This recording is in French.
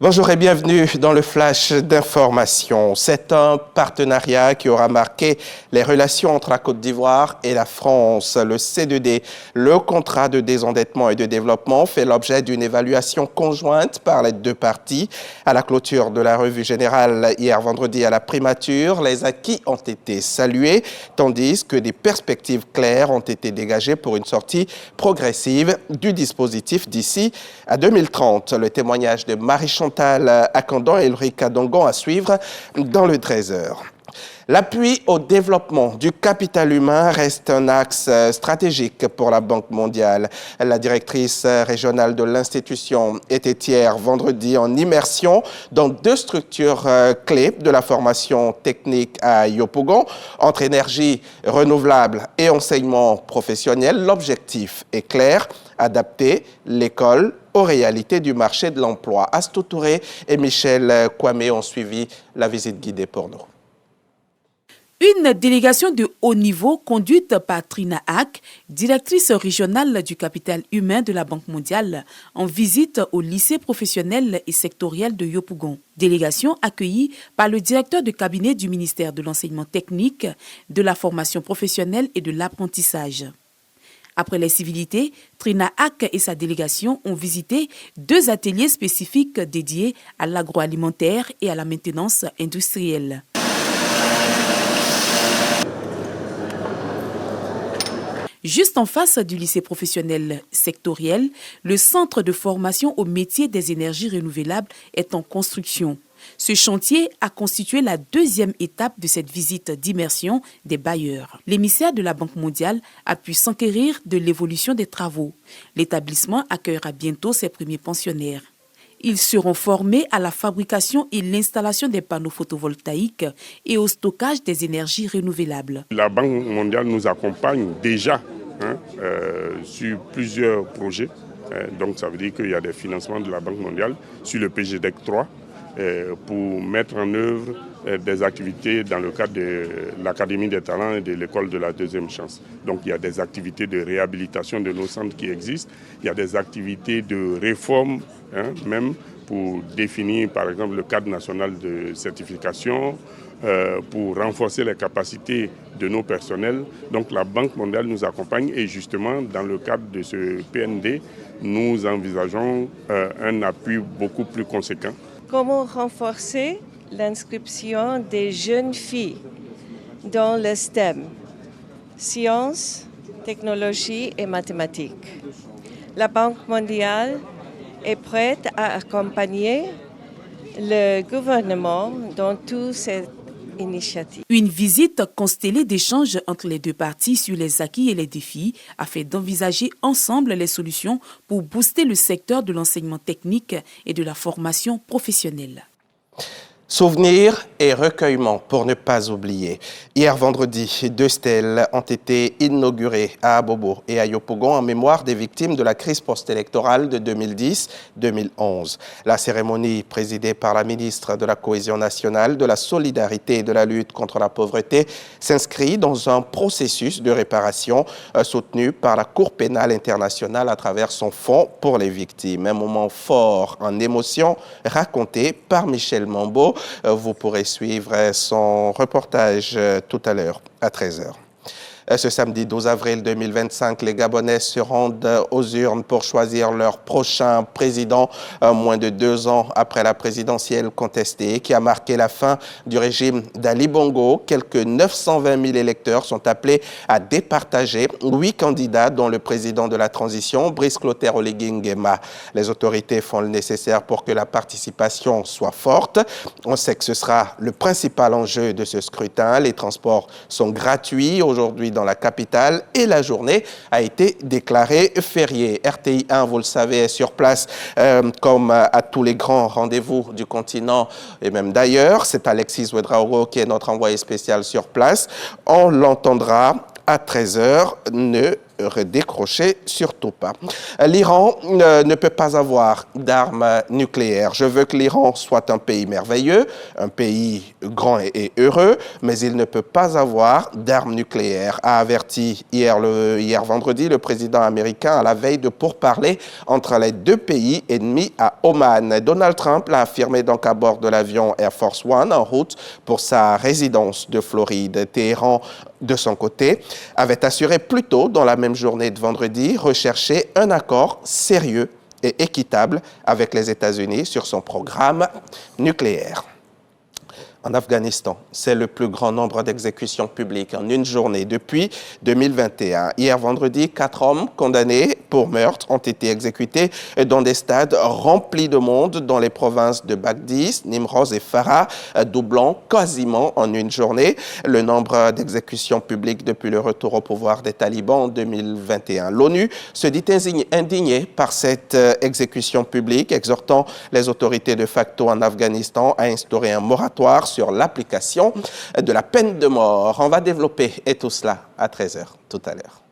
Bonjour et bienvenue dans le Flash d'information. C'est un partenariat qui aura marqué les relations entre la Côte d'Ivoire et la France. Le C2D, le contrat de désendettement et de développement, fait l'objet d'une évaluation conjointe par les deux parties. À la clôture de la revue générale hier vendredi à la primature, les acquis ont été salués, tandis que des perspectives claires ont été dégagées pour une sortie progressive du dispositif d'ici à 2030. Le témoignage de Marie-Chantal Akandan et Ulrika Dongon à suivre dans le Trésor. L'appui au développement du capital humain reste un axe stratégique pour la Banque mondiale. La directrice régionale de l'institution était hier vendredi en immersion dans deux structures clés de la formation technique à Yopougon. Entre énergie renouvelable et enseignement professionnel, l'objectif est clair, adapter l'école aux réalités du marché de l'emploi. Astou Touré et Michel Kwame ont suivi la visite guidée pour nous. Une délégation de haut niveau conduite par Trina Hack, directrice régionale du capital humain de la Banque mondiale, en visite au lycée professionnel et sectoriel de Yopougon. Délégation accueillie par le directeur de cabinet du ministère de l'enseignement technique, de la formation professionnelle et de l'apprentissage. Après les civilités, Trina Hack et sa délégation ont visité deux ateliers spécifiques dédiés à l'agroalimentaire et à la maintenance industrielle. Juste en face du lycée professionnel sectoriel, le centre de formation au métier des énergies renouvelables est en construction. Ce chantier a constitué la deuxième étape de cette visite d'immersion des bailleurs. L'émissaire de la Banque mondiale a pu s'enquérir de l'évolution des travaux. L'établissement accueillera bientôt ses premiers pensionnaires. Ils seront formés à la fabrication et l'installation des panneaux photovoltaïques et au stockage des énergies renouvelables. La Banque mondiale nous accompagne déjà sur plusieurs projets. Donc ça veut dire qu'il y a des financements de la Banque mondiale sur le PGDEC 3 pour mettre en œuvre des activités dans le cadre de l'Académie des talents et de l'école de la deuxième chance. Donc il y a des activités de réhabilitation de nos centres qui existent, il y a des activités de réforme, même pour définir par exemple le cadre national de certification, pour renforcer les capacités de nos personnels. Donc la Banque mondiale nous accompagne et justement dans le cadre de ce PND, nous envisageons un appui beaucoup plus conséquent. Comment renforcer l'inscription des jeunes filles dans le STEM, sciences, technologie et mathématiques. La Banque mondiale est prête à accompagner le gouvernement dans toutes ces initiatives. Une visite constellée d'échanges entre les deux parties sur les acquis et les défis a fait d'envisager ensemble les solutions pour booster le secteur de l'enseignement technique et de la formation professionnelle. Souvenirs et recueillement pour ne pas oublier. Hier vendredi, deux stèles ont été inaugurées à Abobo et à Yopougon en mémoire des victimes de la crise post-électorale de 2010-2011. La cérémonie présidée par la ministre de la Cohésion nationale, de la Solidarité et de la lutte contre la pauvreté s'inscrit dans un processus de réparation soutenu par la Cour pénale internationale à travers son fonds pour les victimes. Un moment fort en émotion raconté par Michel Mambo. Vous pourrez suivre son reportage tout à l'heure à 13h. Ce samedi 12 avril 2025, les Gabonais se rendent aux urnes pour choisir leur prochain président, moins de 2 ans après la présidentielle contestée qui a marqué la fin du régime d'Ali Bongo. Quelques 920 000 électeurs sont appelés à départager 8 candidats, dont le président de la transition, Brice Clotaire Oligui Nguema. Les autorités font le nécessaire pour que la participation soit forte. On sait que ce sera le principal enjeu de ce scrutin. Les transports sont gratuits aujourd'hui dans la capitale et la journée a été déclarée fériée. RTI 1, vous le savez, est sur place comme à tous les grands rendez-vous du continent et même d'ailleurs. C'est Alexis Ouedraogo qui est notre envoyé spécial sur place. On l'entendra à 13h. Ne décrocher, surtout pas. L'Iran ne peut pas avoir d'armes nucléaires. Je veux que l'Iran soit un pays merveilleux, un pays grand et heureux, mais il ne peut pas avoir d'armes nucléaires, a averti hier vendredi le président américain à la veille de pourparlers entre les deux pays ennemis à Oman. Donald Trump l'a affirmé donc à bord de l'avion Air Force One en route pour sa résidence de Floride. Téhéran, de son côté, avait assuré plus tôt dans la même journée de vendredi rechercher un accord sérieux et équitable avec les États-Unis sur son programme nucléaire. En Afghanistan, c'est le plus grand nombre d'exécutions publiques en une journée depuis 2021. Hier vendredi, 4 hommes condamnés pour meurtre ont été exécutés dans des stades remplis de monde dans les provinces de Baghdad, Nimroz et Farah, doublant quasiment en une journée le nombre d'exécutions publiques depuis le retour au pouvoir des talibans en 2021. L'ONU se dit indignée par cette exécution publique, exhortant les autorités de facto en Afghanistan à instaurer un moratoire sur l'application de la peine de mort. On va développer et tout cela à 13h tout à l'heure.